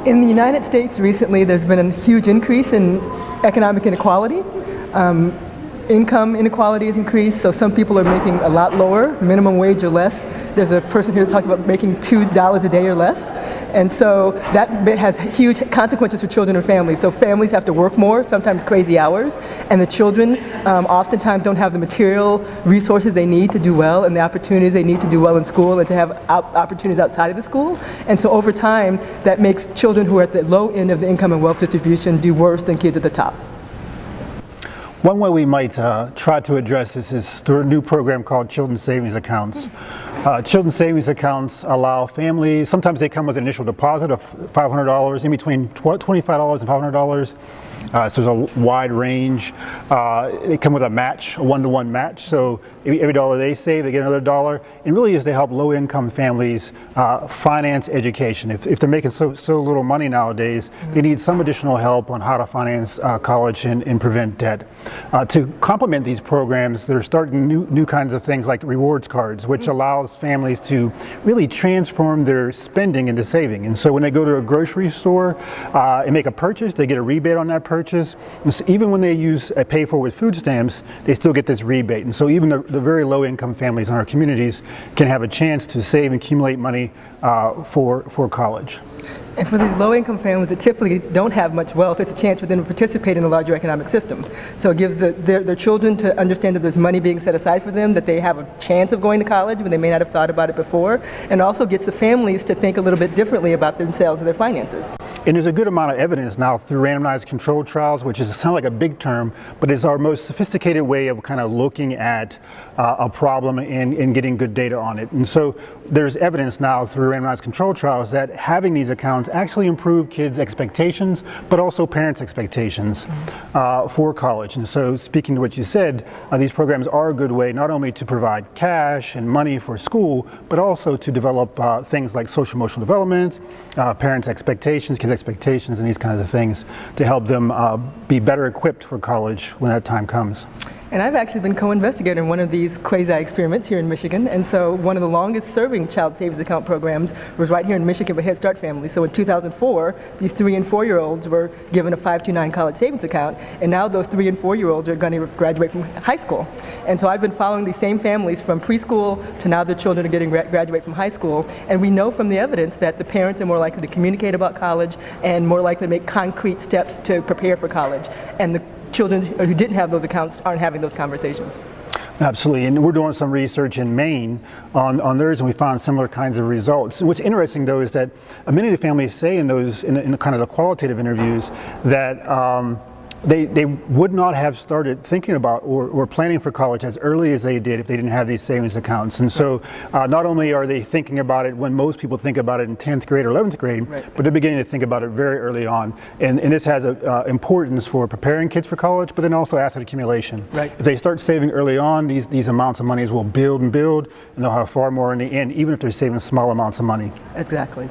In the United States recently, there's been a huge increase in economic inequality. Income inequality has increased, so some people are making a lot lower, minimum wage or less. There's a person here that talked about making $2 a day or less. And so that has huge consequences for children and families. So families have to work more, sometimes crazy hours, and the children oftentimes don't have the material resources they need to do well and the opportunities they need to do well in school and to have opportunities outside of the school. And so over time, that makes children who are at the low end of the income and wealth distribution do worse than kids at the top. One way we might try to address this is through a new program called Children's Savings Accounts. Children's Savings Accounts allow families, sometimes they come with an initial deposit of $500, in between $25 and $500. So there's a wide range. They come with a match, a one-to-one match. So every dollar they save, they get another dollar. And really is to help low-income families finance education. If they're making so little money nowadays, they need some additional help on how to finance college and prevent debt. To complement these programs, they're starting new kinds of things like rewards cards, which allows families to really transform their spending into saving. And so when they go to a grocery store and make a purchase, they get a rebate on that purchase. And so even when they use pay for with food stamps, they still get this rebate. And so even the very low income families in our communities can have a chance to save and accumulate money for college. And for these low-income families that typically don't have much wealth, it's a chance for them to participate in the larger economic system. So it gives their children to understand that there's money being set aside for them, that they have a chance of going to college when they may not have thought about it before, and also gets the families to think a little bit differently about themselves and their finances. And there's a good amount of evidence now through randomized controlled trials, which sounds like a big term, but is our most sophisticated way of kind of looking at a problem and getting good data on it. And so there's evidence now through randomized controlled trials that having these accounts actually improve kids' expectations, but also parents' expectations for college. And so speaking to what you said, these programs are a good way not only to provide cash and money for school, but also to develop things like social emotional development, parents' expectations, kids' expectations, and these kinds of things to help them be better equipped for college when that time comes. And I've actually been co-investigator in one of these quasi-experiments here in Michigan. And so one of the longest serving child savings account programs was right here in Michigan with Head Start families. So in 2004, these 3- and 4-year-olds were given a 529 college savings account. And now those 3- and 4-year-olds are going to graduate from high school. And so I've been following these same families from preschool to now their children are getting graduate from high school. And we know from the evidence that the parents are more likely to communicate about college and more likely to make concrete steps to prepare for college. And the children who didn't have those accounts aren't having those conversations. Absolutely, and we're doing some research in Maine on theirs, and we found similar kinds of results. And what's interesting, though, is that many of the families say in the kind of the qualitative interviews that they would not have started thinking about or planning for college as early as they did if they didn't have these savings accounts. And so not only are they thinking about it when most people think about it in 10th grade or 11th grade, but they're beginning to think about it very early on. And this has importance for preparing kids for college, but then also asset accumulation. Right. If they start saving early on, these amounts of monies will build and build, and they'll have far more in the end, even if they're saving small amounts of money. Exactly.